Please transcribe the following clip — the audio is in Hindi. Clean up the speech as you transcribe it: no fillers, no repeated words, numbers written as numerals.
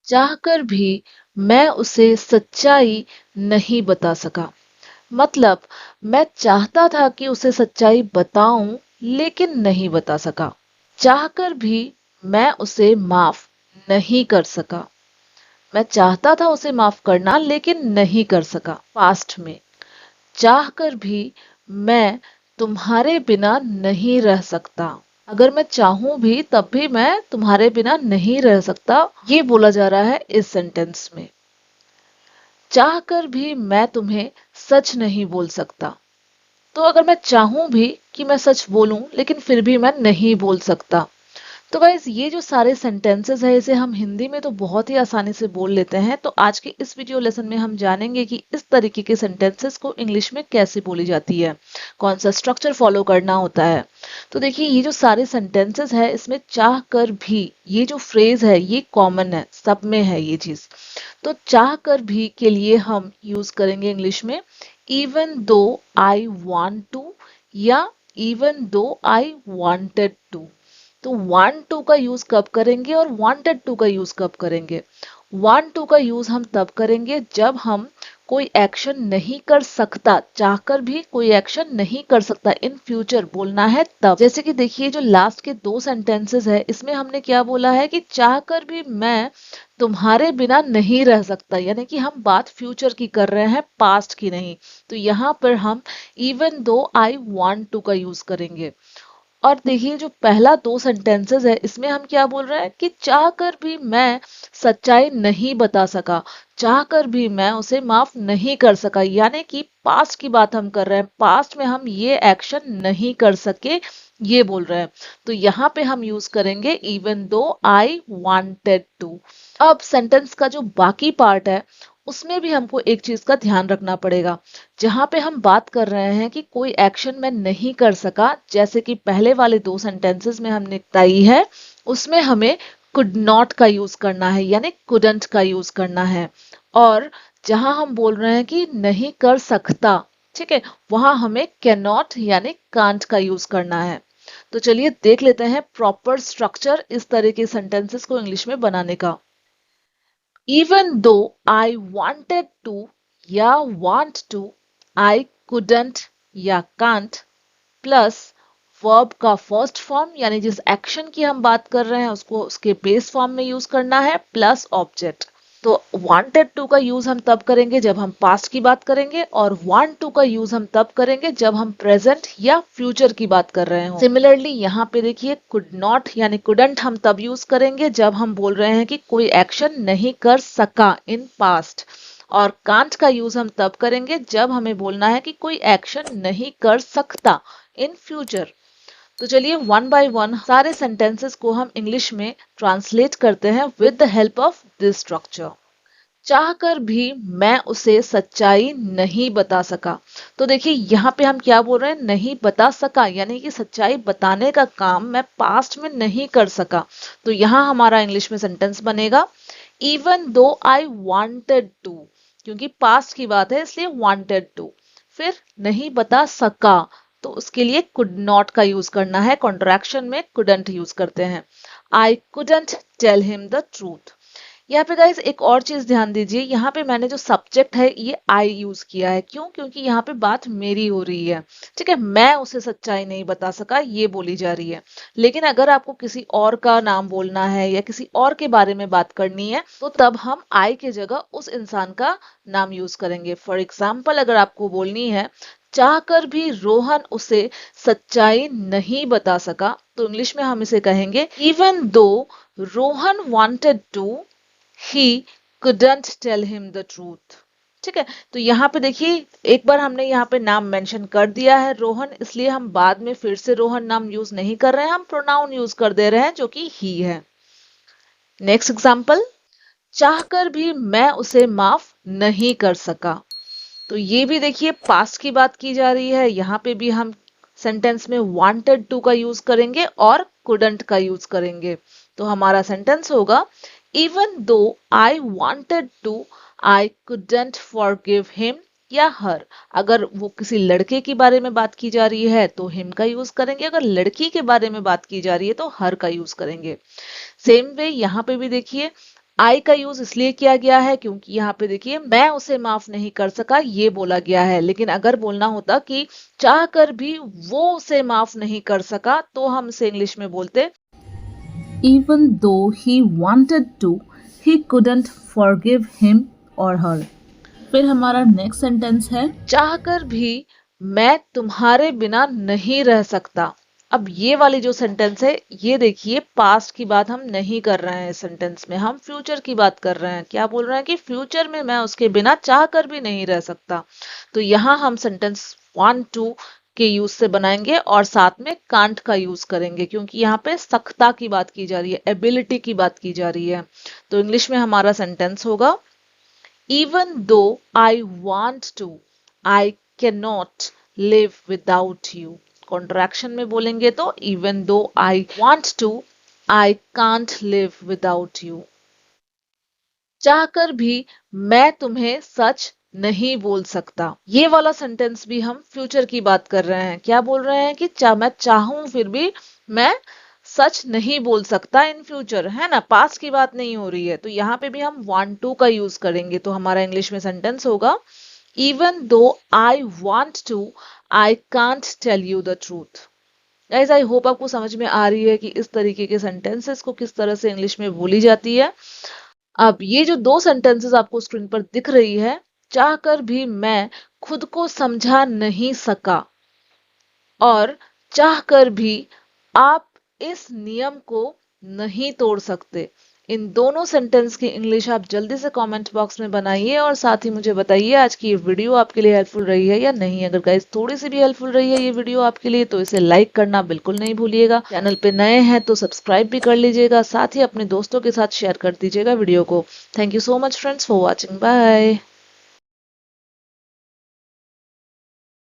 चाहकर भी मैं उसे सच्चाई नहीं बता सका। मतलब मैं चाहता था कि उसे सच्चाई बताऊं, लेकिन नहीं बता सका। चाहकर भी मैं उसे माफ नहीं कर सका। मैं चाहता था उसे माफ करना, लेकिन नहीं कर सका। पास्ट में चाहकर भी मैं तुम्हारे बिना नहीं रह सकता। अगर मैं चाहूं भी तब भी मैं तुम्हारे बिना नहीं रह सकता, ये बोला जा रहा है इस सेंटेंस में। चाहकर भी मैं तुम्हें सच नहीं बोल सकता। तो अगर मैं चाहूं भी कि मैं सच बोलूं, लेकिन फिर भी मैं नहीं बोल सकता। तो गाइज ये जो सारे सेंटेंसेस है, इसे हम हिंदी में तो बहुत ही आसानी से बोल लेते हैं। तो आज के इस वीडियो लेसन में हम जानेंगे कि इस तरीके के सेंटेंसेस को इंग्लिश में कैसे बोली जाती है, कौन सा स्ट्रक्चर फॉलो करना होता है। तो देखिए, ये जो सारे सेंटेंसेस है, इसमें चाह कर भी ये जो फ्रेज है ये कॉमन है, सब में है ये चीज। तो चाह कर भी के लिए हम यूज करेंगे इंग्लिश में even though I want to, या even though I wanted to. तो वांट टू का यूज कब करेंगे और वांटेड टू का यूज कब करेंगे? वांट टू का यूज हम तब करेंगे जब हम कोई एक्शन नहीं कर सकता, चाहकर भी कोई एक्शन नहीं कर सकता, इन फ्यूचर बोलना है तब। जैसे कि देखिए, जो लास्ट के दो सेंटेंसेस है, इसमें हमने क्या बोला है कि चाहकर भी मैं तुम्हारे बिना नहीं रह सकता, यानी कि हम बात फ्यूचर की कर रहे हैं, पास्ट की नहीं। तो यहाँ पर हम even though I want to का यूज करेंगे। और देखिए, जो पहला दो सेंटेंसेस है, इसमें हम क्या बोल रहे हैं कि चाहकर भी मैं सच्चाई नहीं बता सका, चाहकर भी मैं उसे माफ नहीं कर सका, यानी कि पास्ट की बात हम कर रहे हैं, पास्ट में हम ये एक्शन नहीं कर सके, ये बोल रहे हैं। तो यहाँ पे हम यूज करेंगे even though I wanted to. अब सेंटेंस का जो बाकी पार्ट है, उसमें भी हमको एक चीज का ध्यान रखना पड़ेगा। जहां पे हम बात कर रहे हैं कि कोई एक्शन मैं नहीं कर सका, जैसे कि पहले वाले दो सेंटेंसेस में हमने बताई है, उसमें हमें कुड नॉट का यूज करना है, यानी कुडंट का यूज करना है। और जहां हम बोल रहे हैं कि नहीं कर सकता, ठीक है, वहां हमें कैन नॉट यानी कांट का यूज करना है। तो चलिए देख लेते हैं प्रॉपर स्ट्रक्चर इस तरह के सेंटेंसेस को इंग्लिश में बनाने का। Even though I wanted to या want to, I couldn't या can't, प्लस वर्ब का फर्स्ट फॉर्म, यानी जिस एक्शन की हम बात कर रहे हैं उसको उसके बेस फॉर्म में यूज करना है, प्लस ऑब्जेक्ट। तो wanted to का यूज हम तब करेंगे जब हम पास्ट की बात करेंगे, और want to का यूज हम तब करेंगे जब हम प्रेजेंट या फ्यूचर की बात कर रहे हो। सिमिलरली यहाँ पे देखिए, could not यानी couldn't हम तब यूज करेंगे जब हम बोल रहे हैं कि कोई एक्शन नहीं कर सका इन पास्ट, और कांट का यूज हम तब करेंगे जब हमें बोलना है कि कोई एक्शन नहीं कर सकता इन फ्यूचर। तो चलिए वन बाय वन सारे सेंटेंसेस को हम इंग्लिश में ट्रांसलेट करते हैं with the help of this structure. चाहकर भी मैं उसे सच्चाई नहीं बता सका। तो देखिए, यहाँ पे हम क्या बोल रहे हैं, नहीं बता सका, यानी कि सच्चाई बताने का काम मैं पास्ट में नहीं कर सका। तो यहाँ हमारा इंग्लिश में सेंटेंस बनेगा even though I wanted to, क्योंकि पास्ट की बात है इसलिए वांटेड टू। फिर नहीं बता सका, तो उसके लिए कुड नॉट का यूज करना है, कॉन्ट्रैक्शन में कुडंट यूज करते हैं। I couldn't tell him the truth. यहाँ पे गाइज एक और चीज ध्यान दीजिए, यहाँ पे मैंने जो सब्जेक्ट है ये आई यूज किया है। क्यों? क्योंकि यहाँ पे बात मेरी हो रही है, ठीक है, मैं उसे सच्चाई नहीं बता सका ये बोली जा रही है। लेकिन अगर आपको किसी और का नाम बोलना है या किसी और के बारे में बात करनी है, तो तब हम आई के जगह उस इंसान का नाम यूज करेंगे। फॉर एग्जाम्पल, अगर आपको बोलनी है चाहकर भी रोहन उसे सच्चाई नहीं बता सका, तो इंग्लिश में हम इसे कहेंगे even though Rohan wanted to, he couldn't tell him the truth। ठीक है, तो यहाँ पे देखिए, एक बार हमने यहाँ पे नाम मेंशन कर दिया है रोहन, इसलिए हम बाद में फिर से रोहन नाम यूज नहीं कर रहे हैं, हम प्रोनाउन यूज कर दे रहे हैं जो कि he है। नेक्स्ट एग्जाम्पल, चाहकर भी मैं उसे माफ नहीं कर सका। तो ये भी देखिए पास्ट की बात की जा रही है, यहाँ पे भी हम सेंटेंस में वांटेड टू का यूज करेंगे और कुडंट का यूज करेंगे। तो हमारा सेंटेंस होगा even though I wanted to, I couldn't forgive him या हर। अगर वो किसी लड़के के बारे में बात की जा रही है तो हिम का यूज करेंगे, अगर लड़की के बारे में बात की जा रही है तो हर का यूज करेंगे। सेम वे यहाँ पे भी देखिए, आई का यूज इसलिए किया गया है क्योंकि यहाँ पे देखिए मैं उसे माफ नहीं कर सका ये बोला गया है, लेकिन अगर बोलना होता कि चाह कर भी वो उसे माफ नहीं कर सका तो हम इसे इंग्लिश में बोलते Even though he wanted to, he couldn't forgive him or her. फिर हमारा नेक्स्ट सेंटेंस है चाह कर भी मैं तुम्हारे बिना नहीं रह सकता। अब ये वाली जो सेंटेंस है ये देखिए पास्ट की बात हम नहीं कर रहे हैं, इस सेंटेंस में हम फ्यूचर की बात कर रहे हैं। क्या बोल रहे हैं कि फ्यूचर में मैं उसके बिना चाह कर भी नहीं रह सकता। तो यहाँ हम सेंटेंस 1 2 के यूज से बनाएंगे और साथ में कांट का यूज करेंगे क्योंकि यहाँ पे सख्ता की बात की जा रही है, एबिलिटी की बात की जा रही है। तो इंग्लिश में हमारा सेंटेंस होगा even though I want to, I cannot live without you. Contraction में बोलेंगे तो even though I want to, I can't live without you. चाहकर भी मैं तुम्हें सच नहीं बोल सकता। ये वाला सेंटेंस भी हम फ्यूचर की बात कर रहे हैं। क्या बोल रहे हैं कि मैं चाहूं फिर भी मैं सच नहीं बोल सकता इन फ्यूचर, है ना, पास्ट की बात नहीं हो रही है। तो यहाँ पे भी हम want to का यूज करेंगे। तो हमारा इंग्लिश में सेंटेंस होगा even though I want to, I can't tell you the truth. Guys I hope आपको समझ में आ रही है कि इस तरीके के सेंटेंसेस को किस तरह से इंग्लिश में बोली जाती है। अब ये जो दो सेंटेंसेस आपको स्क्रीन पर दिख रही है, चाहकर भी मैं खुद को समझा नहीं सका और चाहकर भी आप इस नियम को नहीं तोड़ सकते। इन दोनों सेंटेंस की इंग्लिश आप जल्दी से कमेंट बॉक्स में बनाइए और साथ ही मुझे बताइए आज की ये वीडियो आपके लिए हेल्पफुल रही है या नहीं। अगर गाइस थोड़ी सी भी हेल्पफुल रही है ये वीडियो आपके लिए तो इसे लाइक करना बिल्कुल नहीं भूलिएगा। चैनल पे नए हैं तो सब्सक्राइब भी कर लीजिएगा, साथ ही अपने दोस्तों के साथ शेयर कर दीजिएगा वीडियो को। Thank you so much friends for watching, bye.